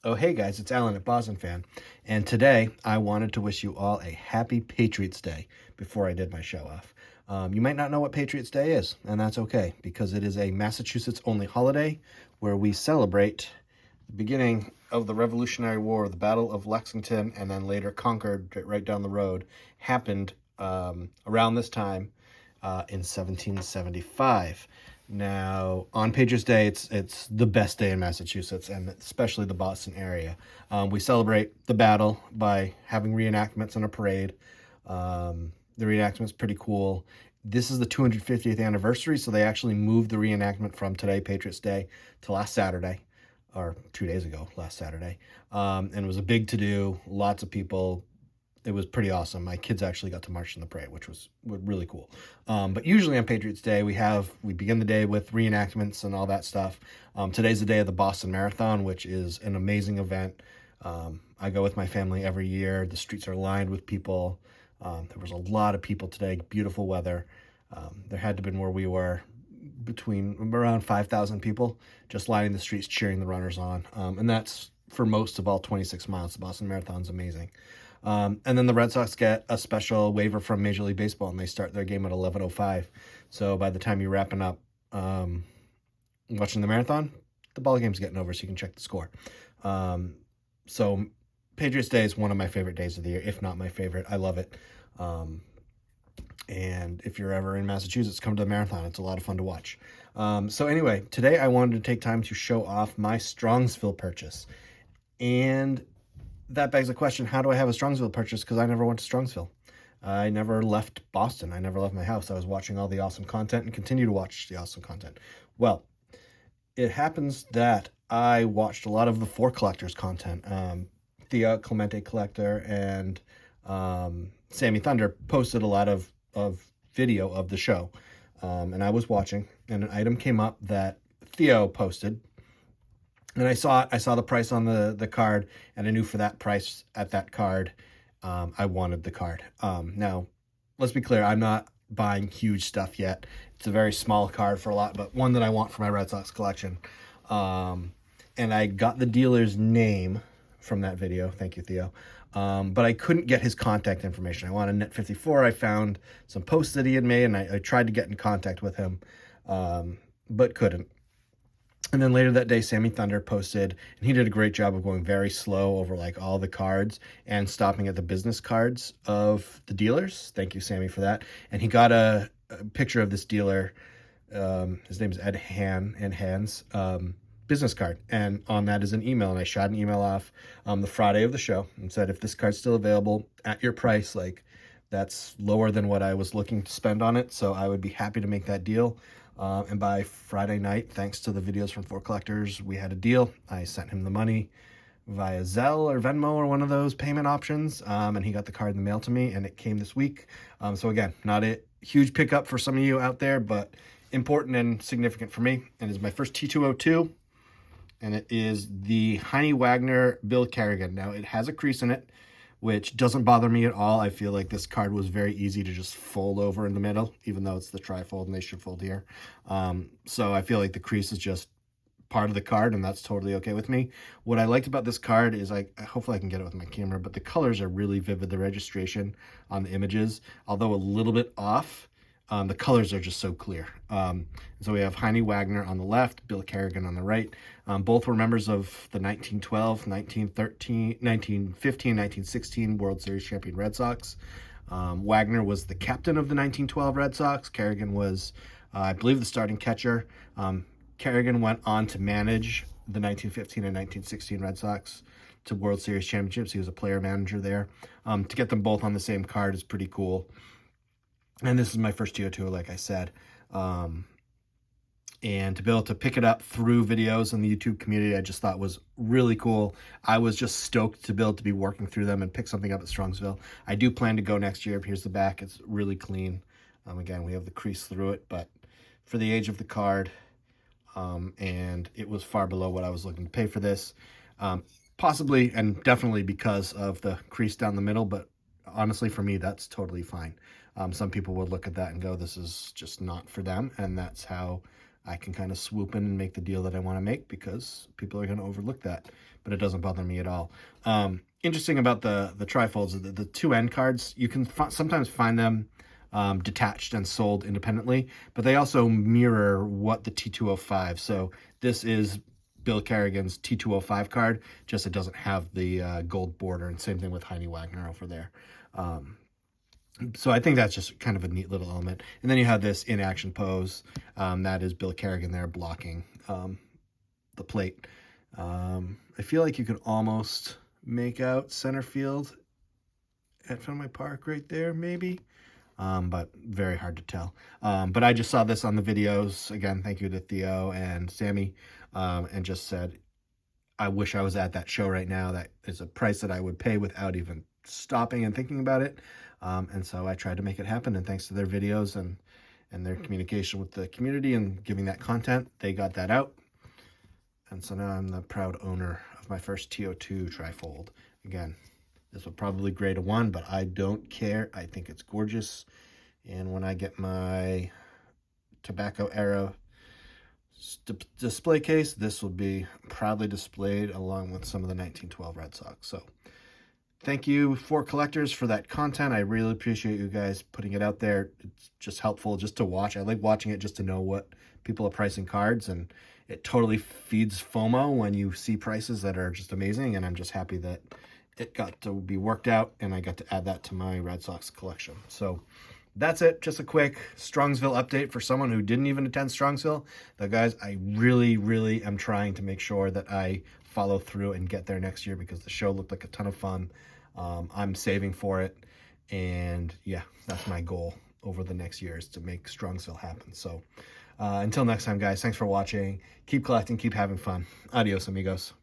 Oh, hey guys, it's Alan at Boston Fan, and today I wanted to wish you all a happy Patriots Day before I did my show off. You might not know what Patriots Day is, and that's okay, because it is a Massachusetts-only holiday where we celebrate the beginning of the Revolutionary War, the Battle of Lexington, and then later Concord, right down the road, happened around this time in 1775. Now, on Patriots Day, it's the best day in Massachusetts, and especially the Boston area. We celebrate the battle by having reenactments and a parade. The reenactment's pretty cool. This is the 250th anniversary, so they actually moved the reenactment from today, Patriots Day, to last Saturday, or 2 days ago, last Saturday. And it was a big to-do, lots of people. It was pretty awesome. My kids actually got to march in the parade, which was really cool. But usually on Patriots Day, we begin the day with reenactments and all that stuff. Today's the day of the Boston Marathon, which is an amazing event. I go with my family every year. The streets are lined with people. There was a lot of people today, beautiful weather. There had to have been where we were between around 5,000 people just lining the streets, cheering the runners on. And that's for most of all 26 miles. The Boston Marathon's amazing. And then the Red Sox get a special waiver from Major League Baseball, and they start their game at 11:05. So by the time you're wrapping up watching the marathon, the ball game's getting over, so you can check the score. So Patriots Day is one of my favorite days of the year, if not my favorite. I love it. And if you're ever in Massachusetts, come to the marathon. It's a lot of fun to watch. So anyway, today I wanted to take time to show off my Strongsville purchase. And that begs the question, how do I have a Strongsville purchase? Because I never went to Strongsville. I never left Boston. I never left my house. I was watching all the awesome content and continue to watch the awesome content. Well, it happens that I watched a lot of the For Collectors content. Thea, Clemente Collector, and Sammy Thunder posted a lot of video of the show. And I was watching, and an item came up that Theo posted. And I saw the price on the card, and I knew for that price at that card, I wanted the card. Now, let's be clear, I'm not buying huge stuff yet. It's a very small card for a lot, but one that I want for my Red Sox collection. And I got the dealer's name from that video. Thank you, Theo. But I couldn't get his contact information. I wanted Net54. I found some posts that he had made, and I tried to get in contact with him, but couldn't. And then later that day, Sammy Thunder posted, and he did a great job of going very slow over like all the cards and stopping at the business cards of the dealers. Thank you, Sammy, for that. And he got a picture of this dealer. His name is Ed Hans business card. And on that is an email. And I shot an email off the Friday of the show and said, if this card's still available at your price, like that's lower than what I was looking to spend on it. So I would be happy to make that deal. And by Friday night, thanks to the videos from For Collectors, we had a deal. I sent him the money via Zelle or Venmo or one of those payment options, and he got the card in the mail to me, and it came this week. So again, not a huge pickup for some of you out there, but important and significant for me. And it's my first T202, and it is the Heine Wagner Bill Kerrigan. Now, it has a crease in it, which doesn't bother me at all. I feel like this card was very easy to just fold over in the middle, even though it's the trifold and they should fold here. So I feel like the crease is just part of the card, and that's totally okay with me. What I liked about this card is hopefully I can get it with my camera, but the colors are really vivid. The registration on the images, although a little bit off, the colors are just so clear. So we have Heine Wagner on the left, Bill Kerrigan on the right. Both were members of the 1912, 1913, 1915, 1916 World Series champion Red Sox. Wagner was the captain of the 1912 Red Sox. Kerrigan was, I believe, the starting catcher. Kerrigan went on to manage the 1915 and 1916 Red Sox to World Series championships. He was a player manager there. To get them both on the same card is pretty cool. And this is my first T202, like I said. And to be able to pick it up through videos in the YouTube community, I just thought was really cool. I was just stoked to be able to be working through them and pick something up at Strongsville. I do plan to go next year. Here's the back. It's really clean. Again, we have the crease through it, but for the age of the card, and it was far below what I was looking to pay for this. Possibly and definitely because of the crease down the middle, but honestly, for me, that's totally fine. Some people would look at that and go, this is just not for them, and that's how I can kind of swoop in and make the deal that I want to make because people are going to overlook that, but it doesn't bother me at all. Interesting about the trifolds, the two end cards, you can sometimes find them detached and sold independently, but they also mirror what the T205. So this is Bill Kerrigan's T205 card, just it doesn't have the gold border, and same thing with Heine Wagner over there. So I think that's just kind of a neat little element. And then you have this in-action pose. That is Bill Kerrigan there blocking the plate. I feel like you could almost make out center field at Fenway Park right there, maybe. But very hard to tell. But I just saw this on the videos. Again, thank you to Theo and Sammy. And just said, I wish I was at that show right now. That is a price that I would pay without even stopping and thinking about it. And so I tried to make it happen. And thanks to their videos and their communication with the community and giving that content, they got that out. And so now I'm the proud owner of my first TO2 trifold. Again, this would probably grade a 1, but I don't care. I think it's gorgeous. And when I get my tobacco era display case, this will be proudly displayed along with some of the 1912 Red Sox. So thank you for collectors for that content. I really appreciate you guys putting it out there. It's just helpful just to watch. I like watching it just to know what people are pricing cards, and it totally feeds FOMO when you see prices that are just amazing, and I'm just happy that it got to be worked out and I got to add that to my Red Sox collection. So that's it. Just a quick Strongsville update for someone who didn't even attend Strongsville. But guys, I really, really am trying to make sure that I follow through and get there next year because the show looked like a ton of fun. I'm saving for it. And yeah, that's my goal over the next year is to make Strongsville happen. So until next time, guys, thanks for watching. Keep collecting, keep having fun. Adios, amigos.